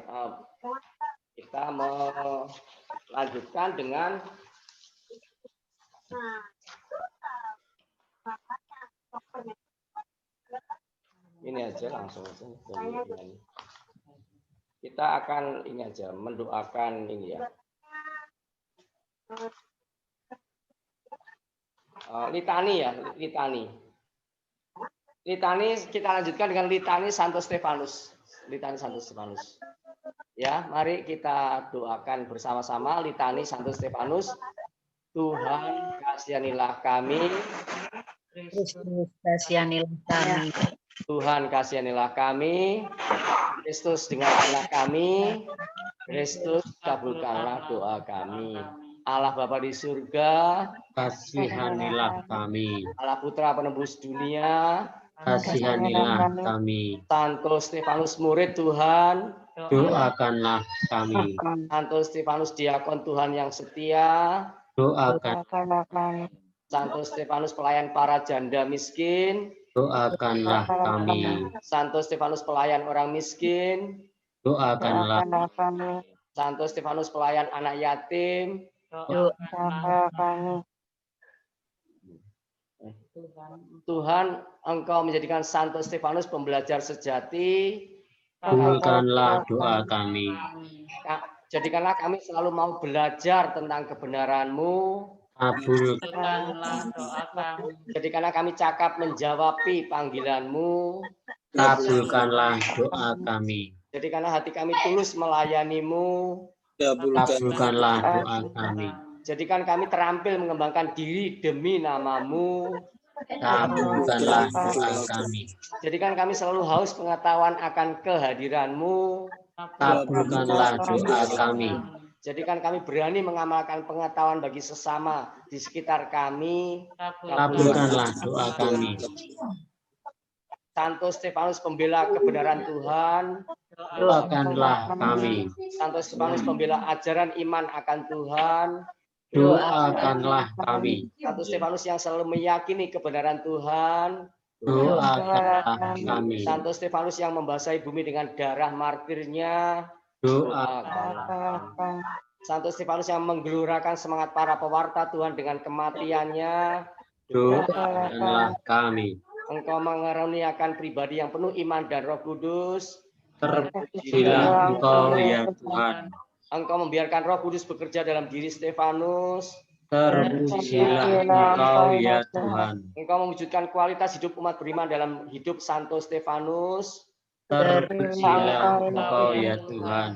Kita melanjutkan dengan ini aja, langsung aja. Kita akan ini aja, mendoakan ini ya. Litani ya, litani. Litani kita lanjutkan dengan litani Santo Stefanus. Litani Santo Stefanus. Ya, mari kita doakan bersama-sama litani Santo Stefanus. Tuhan kasihanilah kami. Kristus kasihanilah kami. Tuhan kasihanilah kami. Kristus dengan anak kami. Kristus kabulkanlah doa kami. Allah Bapa di surga, kasihanilah kami. Allah Putra penebus dunia, kasihanilah kami. Santo Stefanus murid Tuhan, doakanlah kami. Santo Stefanus diakon Tuhan yang setia, doakanlah kami. Santo Stefanus pelayan para janda miskin, doakanlah kami. Santo Stefanus pelayan orang miskin, doakanlah kami. Santo Stefanus pelayan anak yatim, doakanlah kami. Tuhan, Engkau menjadikan Santo Stefanus pembelajar sejati. Kabulkanlah doa kami. Jadikanlah kami selalu mau belajar tentang kebenaran-Mu. Kabulkanlah doa kami. Jadikanlah kami cakap menjawabi panggilan-Mu. Kabulkanlah doa kami. Jadikanlah hati kami tulus melayani-Mu. Kabulkanlah doa kami. Jadikan kami terampil mengembangkan diri demi nama-Mu. Kabulkanlah doa kami. Jadikan kami selalu haus pengetahuan akan kehadiran-Mu. Kabulkanlah doa kami. Jadikan kami berani mengamalkan pengetahuan bagi sesama di sekitar kami. Kabulkanlah doa kami. Santo Stefanus pembela kebenaran Tuhan, Doakanlah kami. Santo Stefanus pembela ajaran iman akan Tuhan, Doakanlah kami. Santo Stefanus yang selalu meyakini kebenaran Tuhan, Doakanlah kami. Santo Stefanus yang membasahi bumi dengan darah martirnya, Doakanlah. Santo Stefanus yang menggelurakan semangat para pewarta Tuhan dengan kematiannya, Doakanlah kami. Engkau mengaruniakan pribadi yang penuh iman dan Roh Kudus. Terpujilah Engkau ya Tuhan. Engkau membiarkan Roh Kudus bekerja dalam diri Stefanus. Terpujilah Engkau ya Tuhan. Engkau mewujudkan kualitas hidup umat beriman dalam hidup Santo Stefanus. Terpujilah Engkau ya Tuhan.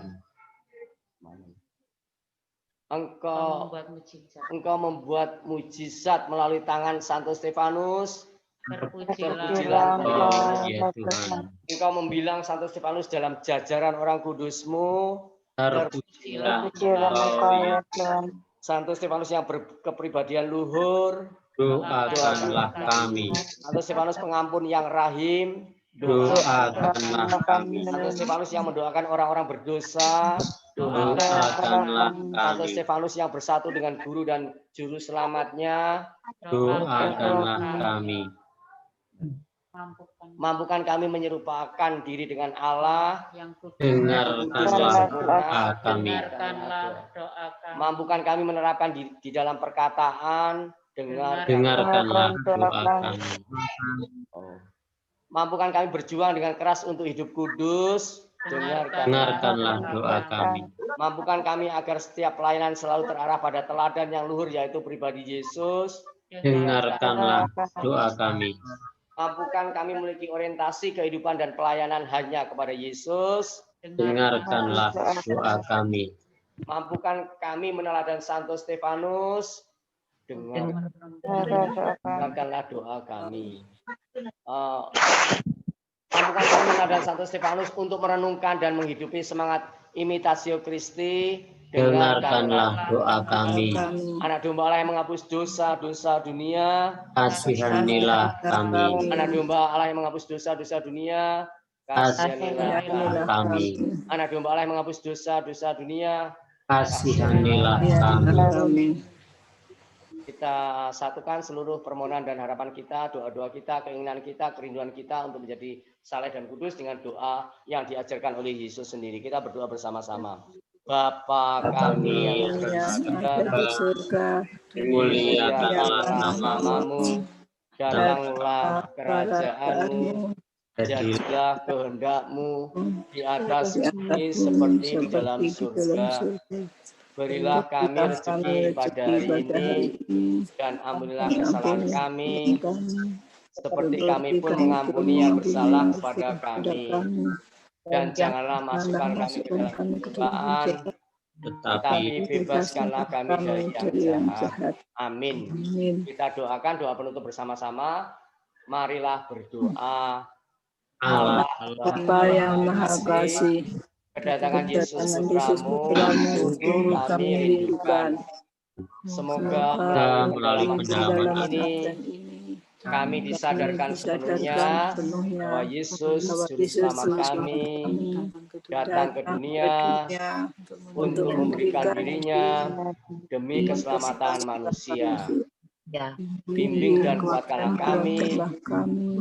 Engkau membuat mujizat melalui tangan Santo Stefanus. Terpujilah Engkau ya Tuhan. Engkau membilang Santo Stefanus dalam jajaran orang kudus-Mu. Terpujilah Engkau ya Tuhan. Santo Stefanus yang berkepribadian luhur. Doakanlah kami. Santo Stefanus pengampun yang rahim. Doakanlah kami. Santo Stefanus yang mendoakan orang-orang berdosa. Doakanlah Santo kami. Stefanus yang bersatu dengan guru dan juru selamatnya. Doakanlah kami. Mampukan kami menyerupakan diri dengan Allah. Dengarkanlah doa kami. Mampukan kami menerapkan di dalam perkataan. Dengarkanlah doa kami. Mampukan kami berjuang dengan keras untuk hidup kudus. Dengarkanlah doa kami. Mampukan kami agar setiap pelayanan selalu terarah pada teladan yang luhur, yaitu pribadi Yesus. Dengarkanlah doa kami. Mampukan kami memiliki orientasi kehidupan dan pelayanan hanya kepada Yesus. Dengarkanlah doa kami. Mampukan kami meneladan Santo Stefanus. Dengarkanlah doa kami. Mampukan kami meneladan Santo Stefanus untuk merenungkan dan menghidupi semangat imitasio Christi. Dengarkanlah doa kami. Anak domba Allah yang menghapus dosa-dosa dunia. Kasihanilah kami. Anak domba Allah yang menghapus dosa-dosa dunia. Kasihanilah kami. Anak domba Allah yang menghapus dosa-dosa dunia. Kasihanilah kami. Kita satukan seluruh permohonan dan harapan kita, doa-doa kita, keinginan kita, kerinduan kita untuk menjadi saleh dan kudus dengan doa yang diajarkan oleh Yesus sendiri. Kita berdoa bersama-sama. Bapa kami yang ada di surga, dimuliakanlah namamu, datanglah kerajaan-Mu, jadilah kehendak-Mu di atas bumi seperti di dalam surga. Berilah kami rezeki pada hari ini, dan ampunilah kesalahan kami, seperti kami pun mengampuni yang bersalah kepada kami. Dan janganlah masukkan kami ke dalam pencobaan, tetapi bebaskanlah kami dari yang jahat. Amin. Kita doakan doa penutup bersama-sama. Marilah berdoa. Allah Bapa yang Maha Kasih, kedatangan Yesus Putramu untuk kami rindukan. Semoga melalui pendalaman ini kami disadarkan sepenuhnya bahwa Yesus Juru Selamat kami datang ke dunia untuk memberikan dirinya demi keselamatan manusia. Bimbing dan kuatkanlah kami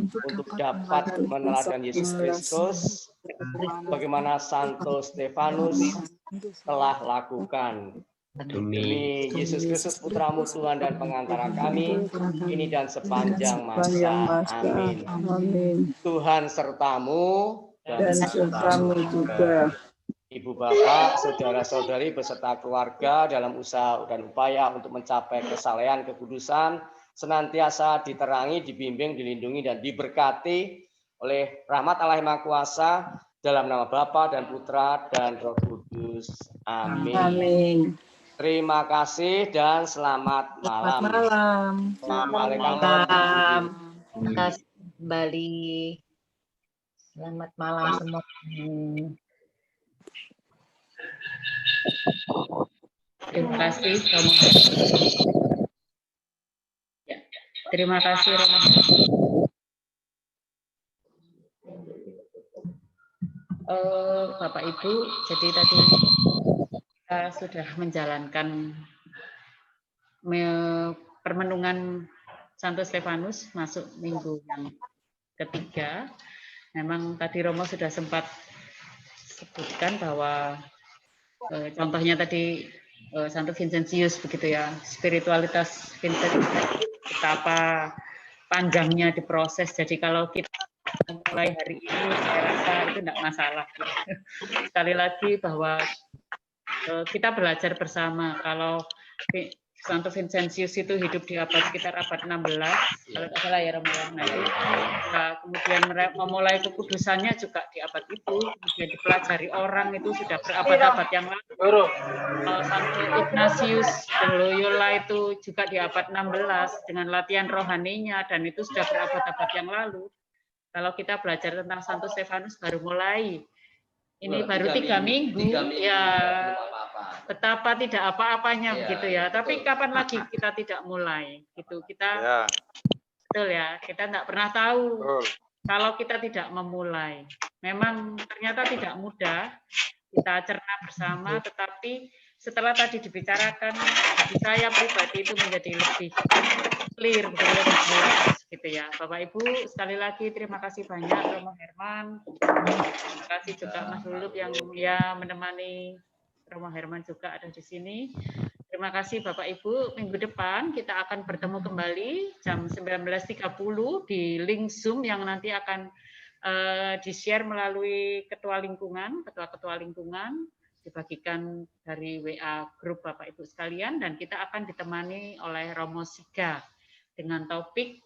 untuk dapat meneladani Yesus Kristus bagaimana Santo Stefanus telah lakukan. Demi Yesus Kristus Putramu Tuhan dan pengantara kami ini dan sepanjang masa. Amin. Tuhan sertamu dan sertamu juga. Ibu bapak, saudara-saudari beserta keluarga dalam usaha dan upaya untuk mencapai kesalehan kekudusan senantiasa diterangi, dibimbing, dilindungi dan diberkati oleh rahmat Allah Yang Maha Kuasa dalam nama Bapa dan Putra dan Roh Kudus. Amin. Amin. Terima kasih dan selamat malam. Selamat malam. Assalamualaikum. Terima kasih kembali. Selamat malam semua. Terima kasih Romo. Ya, terima kasih Romo. Bapak Ibu, jadi tadi kita sudah menjalankan permenungan Santo Stefanus masuk minggu yang ketiga. Memang tadi Romo sudah sempat sebutkan bahwa contohnya tadi Santo Vincentius begitu ya, spiritualitas Vincentius betapa panjangnya diproses. Jadi kalau kita mulai hari ini, saya rasa itu tidak masalah. Sekali lagi bahwa kita belajar bersama. Kalau Santo Vincentius itu hidup di sekitar abad 16, kalau tidak salah ya Romo. Nah, itu, kemudian memulai kekudusannya juga di abad itu, kemudian dipelajari orang itu sudah berabad-abad yang lalu. Santo Ignatius de Loyola itu juga di abad 16 dengan latihan rohaninya, dan itu sudah berabad-abad yang lalu. Kalau kita belajar tentang Santo Stefanus baru mulai. Ini baru 3 minggu, ya betapa tidak apa-apanya begitu ya. Tapi kapan lagi kita tidak mulai? Gitu kita, betul ya. Kita tidak pernah tahu kalau kita tidak memulai. Memang ternyata tidak mudah. Kita cerna bersama, tetapi setelah tadi dibicarakan, bagi saya pribadi itu menjadi lebih clear, lebih jelas gitu ya. Bapak Ibu, sekali lagi terima kasih banyak Romo Herman. Terima kasih juga Mas Lulup yang menemani Romo Herman juga ada di sini. Terima kasih Bapak Ibu. Minggu depan kita akan bertemu kembali jam 19.30 di link Zoom yang nanti akan di-share melalui ketua lingkungan, dibagikan dari WA grup Bapak Ibu sekalian, dan kita akan ditemani oleh Romo Siga dengan topik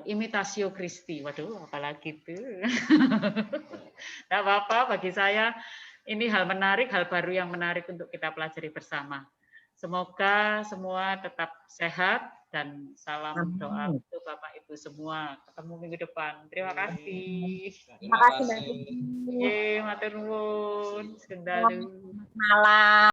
Imitatio Christi. Waduh, apalagi itu. Tidak apa-apa, bagi saya ini hal menarik, hal baru yang menarik untuk kita pelajari bersama. Semoga semua tetap sehat dan salam doa untuk Bapak Ibu semua. Ketemu minggu depan. Terima kasih. Terima kasih Mbak Vivi. Matur nuwun. Selamat malam.